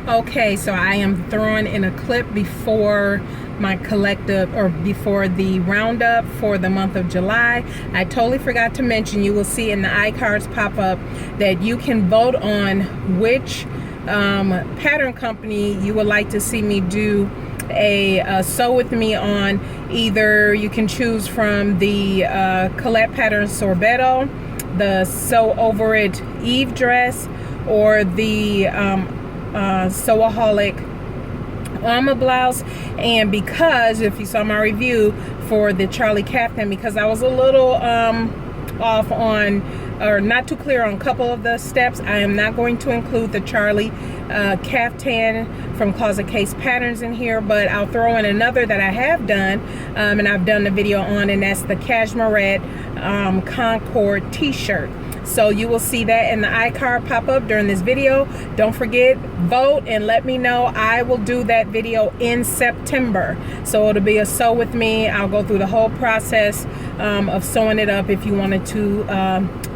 Okay, so I am throwing in a clip before my collective, or before the roundup for the month of July. I totally forgot to mention, you will see in the iCards pop up that you can vote on which pattern company you would like to see me do a sew with me on. Either you can choose from the Colette pattern Sorbetto, the Sew Over It Eve dress, or the Sewaholic armor blouse. And because if you saw my review for the Charlie caftan, because I was a little off on, or not too clear on a couple of the steps, I am not going to include the Charlie caftan from Closet Case Patterns in here, but I'll throw in another that I have done, and I've done the video on, and that's the CASHMERETTE Concord t-shirt. So you will see that in the iCard pop up during this video. Don't forget, vote and let me know. I will do that video in September. So it'll be a sew with me. I'll go through the whole process of sewing it up if you wanted to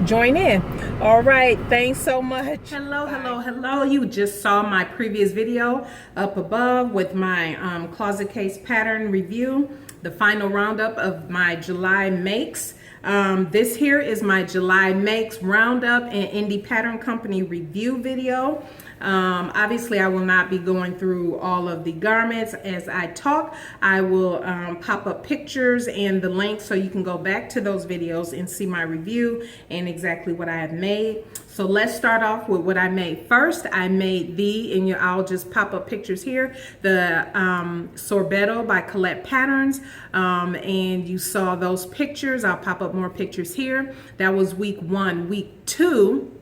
join in. All right, thanks so much. Hello. You just saw my previous video up above with my Closet Case pattern review, the final roundup of my July makes. This here is my July makes roundup and Indie Pattern Company review video. Obviously I will not be going through all of the garments as I talk. I will pop up pictures and the links so you can go back to those videos and see my review and exactly what I have made. So let's start off with what I made. First, I made I'll just pop up pictures here, the Sorbetto by Colette Patterns, and you saw those pictures. I'll pop up more pictures here. That was week 1. Week 2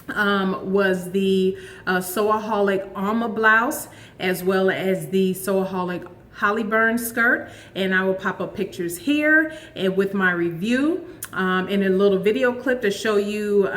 was the Sewaholic armor blouse, as well as the Sewaholic Holly Burn skirt, and I will pop up pictures here and with my review in a little video clip to show you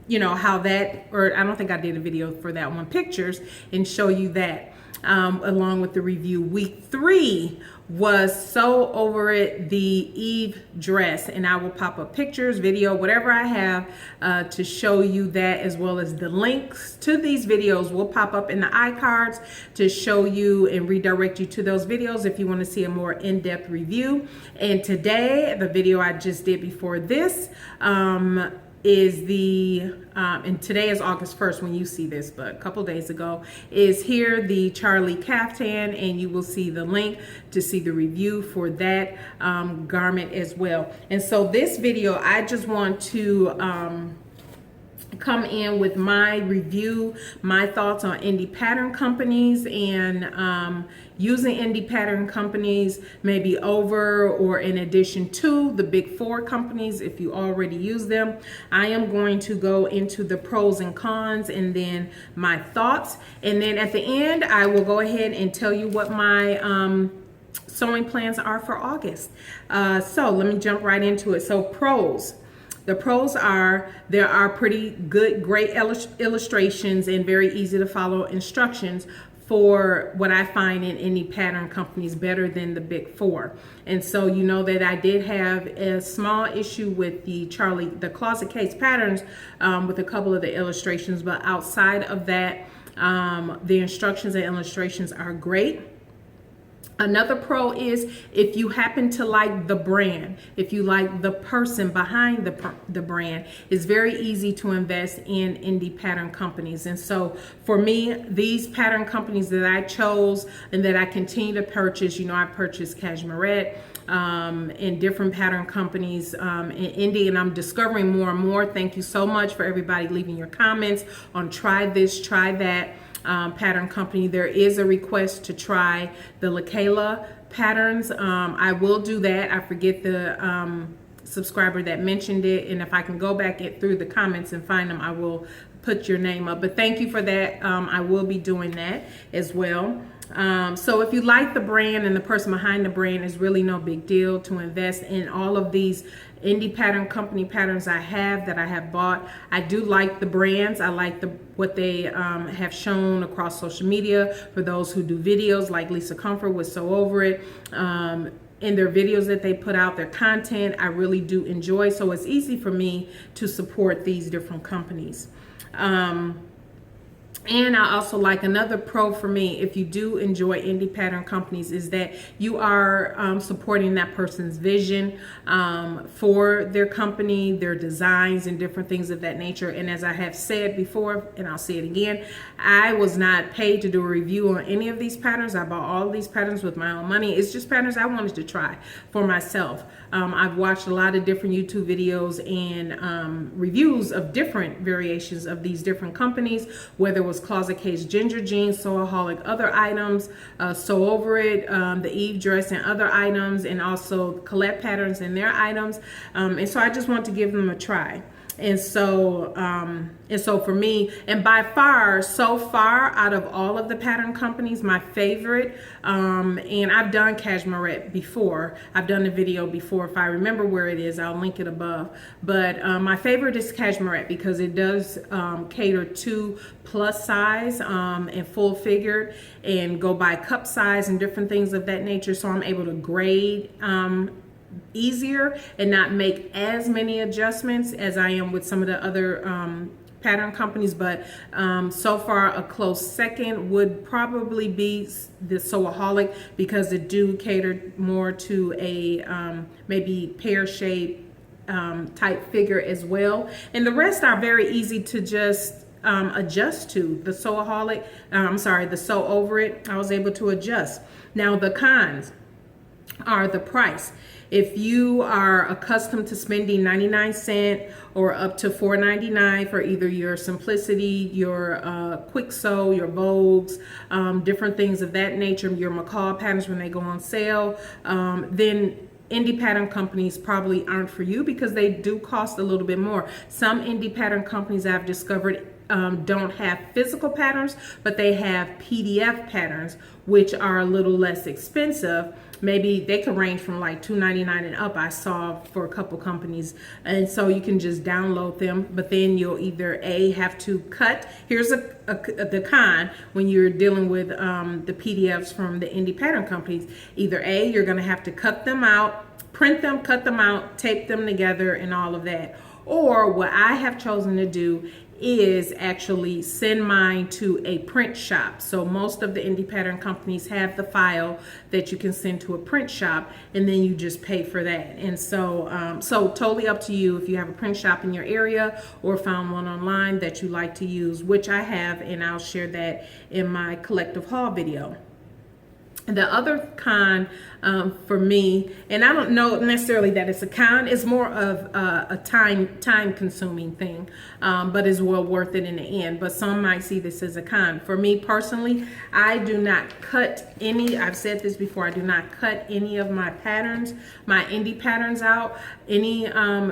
you know how that, or I don't think I did a video for that one, pictures, and show you that along with the review. Week 3 was Sew Over It the Eve dress, and I will pop up pictures, video, whatever I have to show you that, as well as the links to these videos will pop up in the iCards to show you and redirect you to those videos if you want to see a more in-depth review. And today, the video I just did before this is the and today is August 1st when you see this, but a couple days ago is here the Charlie caftan, and you will see the link to see the review for that garment as well. And so this video, I just want to come in with my review, my thoughts on indie pattern companies, and using indie pattern companies maybe over or in addition to the big 4 companies if you already use them. I am going to go into the pros and cons and then my thoughts, and then at the end I will go ahead and tell you what my sewing plans are for August. So let me jump right into it. So pros. The pros are, there are pretty good, great illustrations and very easy to follow instructions for what I find in any pattern companies better than the big 4. And so you know that I did have a small issue with the Closet Case Patterns with a couple of the illustrations, but outside of that, the instructions and illustrations are great. Another pro is if you happen to like the brand, if you like the person behind the brand, it's very easy to invest in indie pattern companies. And so for me, these pattern companies that I chose and that I continue to purchase, you know, I purchased CASHMERETTE in different pattern companies in indie, and I'm discovering more and more. Thank you so much for everybody leaving your comments on try this, try that. Pattern company. There is a request to try the LaKayla patterns. I will do that. I forget the subscriber that mentioned it, and if I can go back through the comments and find them, I will put your name up. But thank you for that. I will be doing that as well. So if you like the brand and the person behind the brand, it's really no big deal to invest in all of these indie pattern company patterns I have bought. I do like the brands. I like what they have shown across social media for those who do videos, like Lisa Comfort with Sew Over It. In their videos that they put out, their content, I really do enjoy. So it's easy for me to support these different companies. And I also like another pro for me, if you do enjoy indie pattern companies, is that you are supporting that person's vision for their company, their designs, and different things of that nature. And as I have said before, and I'll say it again, I was not paid to do a review on any of these patterns. I bought all of these patterns with my own money. It's just patterns I wanted to try for myself. I've watched a lot of different YouTube videos and reviews of different variations of these different companies, whether it was Closet Case Ginger Jeans, Sewaholic, other items, Sew Over It, the Eve Dress and other items, and also Colette Patterns and their items. And so I just want to give them a try. And so for me, and by far, so far out of all of the pattern companies, my favorite, and I've done CASHMERETTE before. I've done a video before. If I remember where it is, I'll link it above. But my favorite is CASHMERETTE because it does cater to plus size and full figured, and go by cup size and different things of that nature. So I'm able to grade easier and not make as many adjustments as I am with some of the other pattern companies. But so far a close second would probably be the Sewaholic, because it do cater more to a maybe pear shape type figure as well, and the rest are very easy to just adjust to. The Sewaholic, the Sew Over It, I was able to adjust. Now the cons are the price. If you are accustomed to spending 99 cents or up to $4.99 for either your Simplicity, your Quick Sew, your Vogues, different things of that nature, your McCall patterns when they go on sale, then indie pattern companies probably aren't for you, because they do cost a little bit more. Some indie pattern companies I've discovered don't have physical patterns, but they have PDF patterns, which are a little less expensive. Maybe they could range from like $2.99 and up, I saw for a couple companies. And so you can just download them, but then you'll either have to cut. Here's the con when you're dealing with the PDFs from the indie pattern companies. Either you're gonna have to cut them out, print them, cut them out, tape them together and all of that. Or what I have chosen to do is actually send mine to a print shop. So most of the indie pattern companies have the file that you can send to a print shop, and then you just pay for that. And so so totally up to you if you have a print shop in your area or found one online that you like to use, which I have, and I'll share that in my collective haul video. The other con for me, and I don't know necessarily that it's a con, it's more of a time consuming thing, but is well worth it in the end. But some might see this as a con. For me personally, I do not cut any, I've said this before, I do not cut any of my patterns, my indie patterns out. Any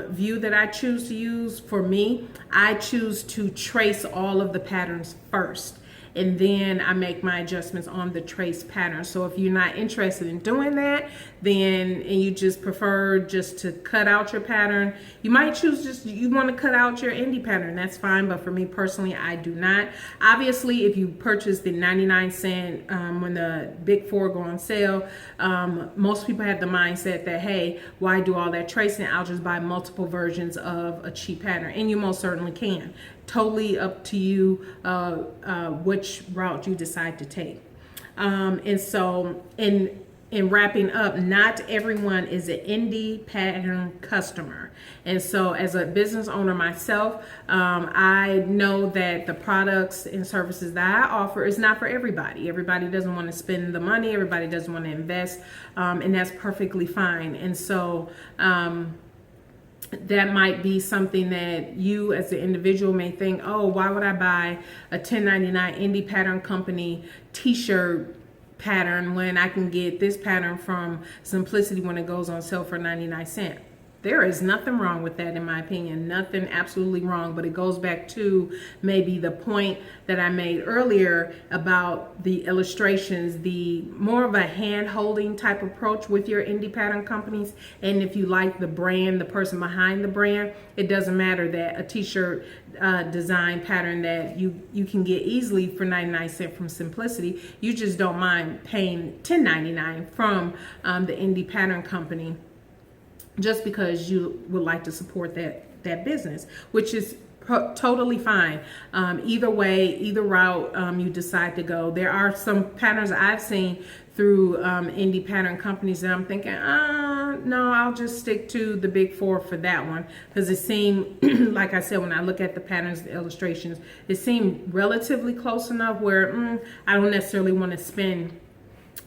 view that I choose to use, for me, I choose to trace all of the patterns first, and then I make my adjustments on the trace pattern. So if you're not interested in doing that, then, and you just prefer just to cut out your pattern, you might choose just, you want to cut out your indie pattern, that's fine. But for me personally, I do not. Obviously, if you purchase the 99 cent when the big four go on sale, most people have the mindset that, hey, why do all that tracing? I'll just buy multiple versions of a cheap pattern. And you most certainly can. Totally up to you which route you decide to take. And so in wrapping up, not everyone is an indie pattern customer. And so as a business owner myself, I know that the products and services that I offer is not for everybody. Everybody doesn't want to spend the money. Everybody doesn't want to invest. And that's perfectly fine. And so that might be something that you as an individual may think, oh, why would I buy a $10.99 indie pattern company t-shirt pattern when I can get this pattern from Simplicity when it goes on sale for 99 cents? There is nothing wrong with that, in my opinion. Nothing absolutely wrong, but it goes back to maybe the point that I made earlier about the illustrations, the more of a hand-holding type approach with your indie pattern companies. And if you like the brand, the person behind the brand, it doesn't matter that a t-shirt design pattern that you can get easily for 99 cents from Simplicity, you just don't mind paying $10.99 from the indie pattern company, just because you would like to support that business, which is totally fine. Either way, either route you decide to go. There are some patterns I've seen through indie pattern companies that I'm thinking, no, I'll just stick to the big four for that one, because it seemed, like I said, when I look at the patterns, the illustrations, it seemed relatively close enough where I don't necessarily want to spend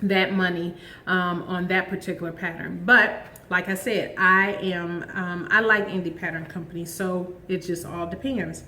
that money on that particular pattern. But like I said, I like indie pattern companies, so it just all depends.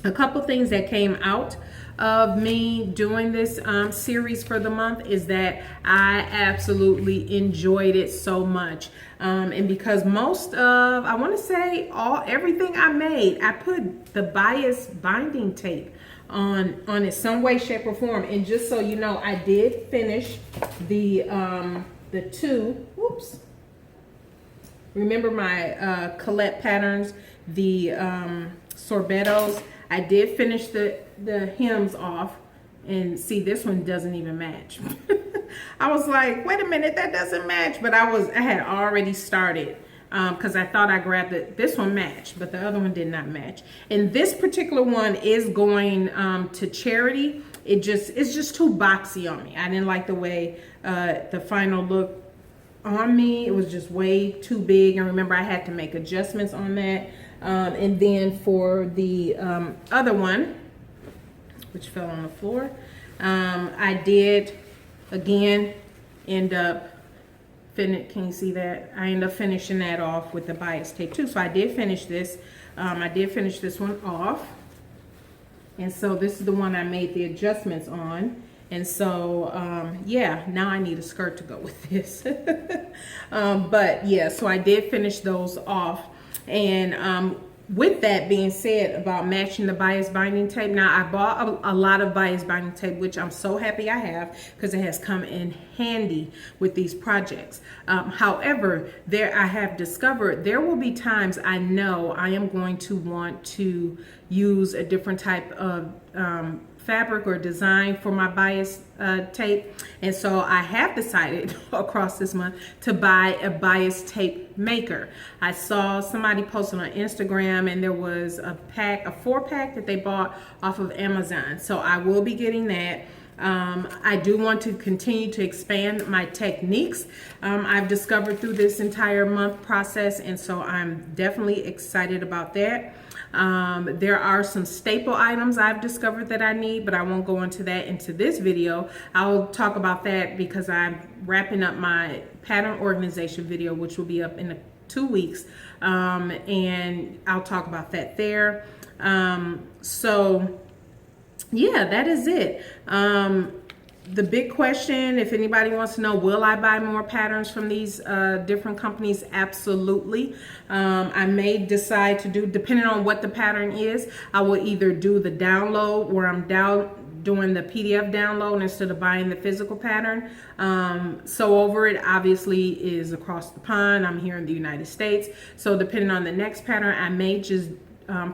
A couple things that came out of me doing this series for the month is that I absolutely enjoyed it so much. And because most of, I want to say everything I made, I put the bias binding tape on it some way, shape, or form. And just so you know, I did finish the two, remember my Colette patterns, the sorbettos. I did finish the hems off, and see, this one doesn't even match. I was like, wait a minute, that doesn't match. But I had already started because I thought I grabbed it. This one matched, but the other one did not match. And this particular one is going to charity. It's just too boxy on me. I didn't like the way the final look on me. It was just way too big. And remember, I had to make adjustments on that. And then for the other one, which fell on the floor, I did again end up can you see that? I ended up finishing that off with the bias tape too. So I did finish this. I did finish this one off. And so this is the one I made the adjustments on. And so, yeah, now I need a skirt to go with this. But yeah, so I did finish those off. And with that being said about matching the bias binding tape, now I bought a lot of bias binding tape, which I'm so happy I have, because it has come in handy with these projects. However, I have discovered there will be times I know I am going to want to use a different type of fabric or design for my bias tape, and so I have decided across this month to buy a bias tape maker. I saw somebody posted on Instagram, and there was a 4-pack that they bought off of Amazon, so I will be getting that. I do want to continue to expand my techniques I've discovered through this entire month process, and so I'm definitely excited about that. There are some staple items I've discovered that I need, but I won't go into that into this video. I'll talk about that because I'm wrapping up my pattern organization video, which will be up in 2 weeks, and I'll talk about that there. So yeah, that is it. The big question, if anybody wants to know, will I buy more patterns from these different companies? Absolutely. I may decide to do, depending on what the pattern is, I will either do the download where I'm doing the PDF download instead of buying the physical pattern. So over it obviously is across the pond. I'm here in the United States. So depending on the next pattern, I may just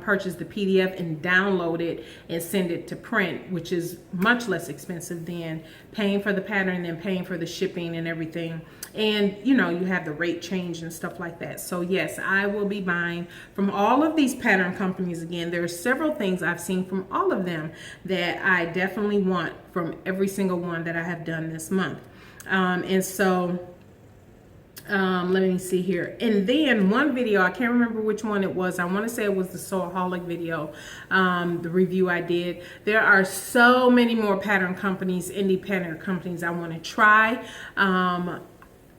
purchase the PDF and download it and send it to print, which is much less expensive than paying for the pattern and then paying for the shipping and everything. And you know, you have the rate change and stuff like that. So yes, I will be buying from all of these pattern companies. Again, there are several things I've seen from all of them that I definitely want from every single one that I have done this month. And so let me see here. And then one video, I can't remember which one it was. I want to say it was the Soulholic video, the review I did. There are so many more pattern companies, indie pattern companies I want to try.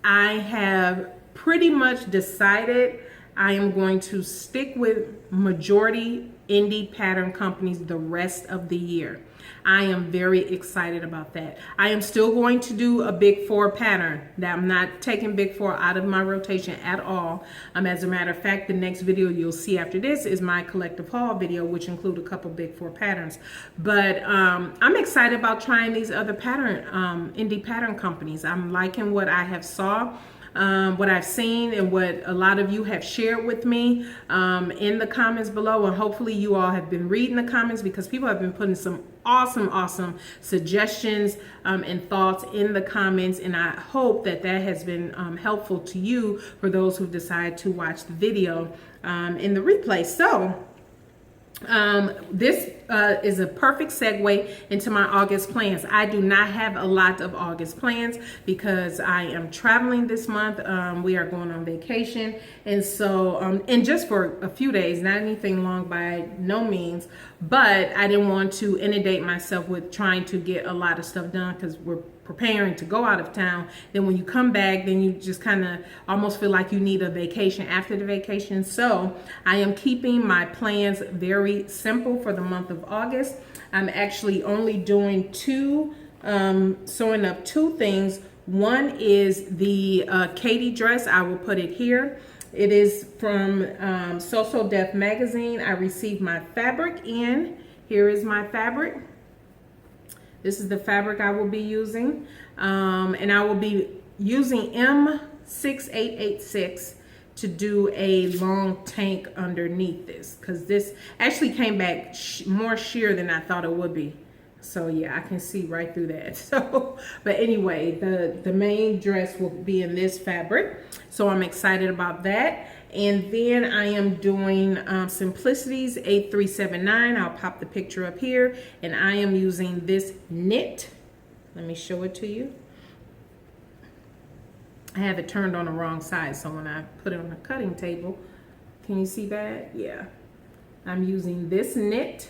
I have pretty much decided I am going to stick with majority indie pattern companies the rest of the year. I am very excited about that. I am still going to do a Big Four pattern. That I'm not taking Big Four out of my rotation at all. As a matter of fact, the next video you'll see after this is my collective haul video, which include a couple Big Four patterns. But I'm excited about trying these other pattern indie pattern companies. I'm liking what I have saw what I've seen and what a lot of you have shared with me in the comments below. And hopefully you all have been reading the comments, because people have been putting some awesome suggestions and thoughts in the comments. And I hope that that has been helpful to you for those who decide to watch the video in the replay. So this is a perfect segue into my August plans. I do not have a lot of August plans because I am traveling this month. We are going on vacation, and so and just for a few days, not anything long by no means, but I didn't want to inundate myself with trying to get a lot of stuff done, because we're preparing to go out of town. Then when you come back, then you just kind of almost feel like you need a vacation after the vacation. So I am keeping my plans very simple for the month of August. I'm actually only doing sewing up two things. One is the Katie dress. I will put it here. It is from So Def magazine. I received my fabric in. Here is my fabric. This is the fabric I will be using, and I will be using M6886 to do a long tank underneath this, because this actually came back more sheer than I thought it would be. So yeah, I can see right through that. So, but anyway, the main dress will be in this fabric, so I'm excited about that. And then I am doing Simplicity's 8379. I'll pop the picture up here. And I am using this knit. Let me show it to you. I have it turned on the wrong side, so when I put it on the cutting table, can you see that? Yeah. I'm using this knit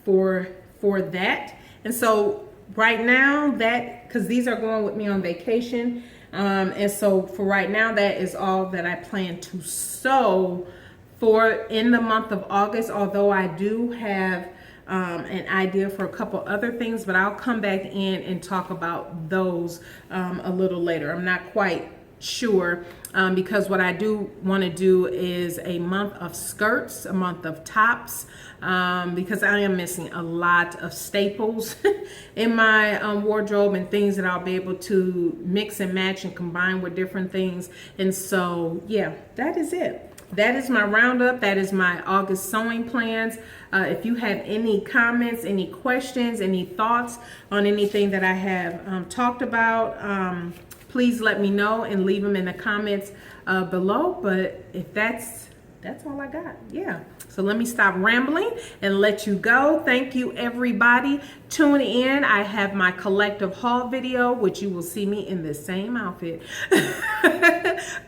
for that. And so right now, because these are going with me on vacation, and so for right now, that is all that I plan to sew for in the month of August, although I do have an idea for a couple other things, but I'll come back in and talk about those a little later. I'm not quite sure, because what I do want to do is a month of skirts, a month of tops, because I am missing a lot of staples in my wardrobe, and things that I'll be able to mix and match and combine with different things. And so yeah, that is it. That is my roundup. That is my August sewing plans. If you have any comments, any questions, any thoughts on anything that I have talked about, please let me know and leave them in the comments below. But if that's all I got. Yeah. So let me stop rambling and let you go. Thank you, everybody. Tune in. I have my collective haul video, which you will see me in the same outfit,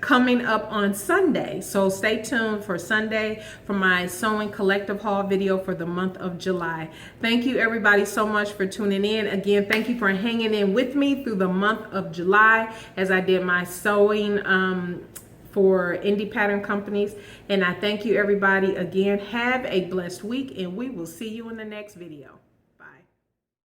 coming up on Sunday. So stay tuned for Sunday for my sewing collective haul video for the month of July. Thank you, everybody, so much for tuning in. Again, thank you for hanging in with me through the month of July as I did my sewing for indie pattern companies. And I thank you, everybody. Again, have a blessed week, and we will see you in the next video.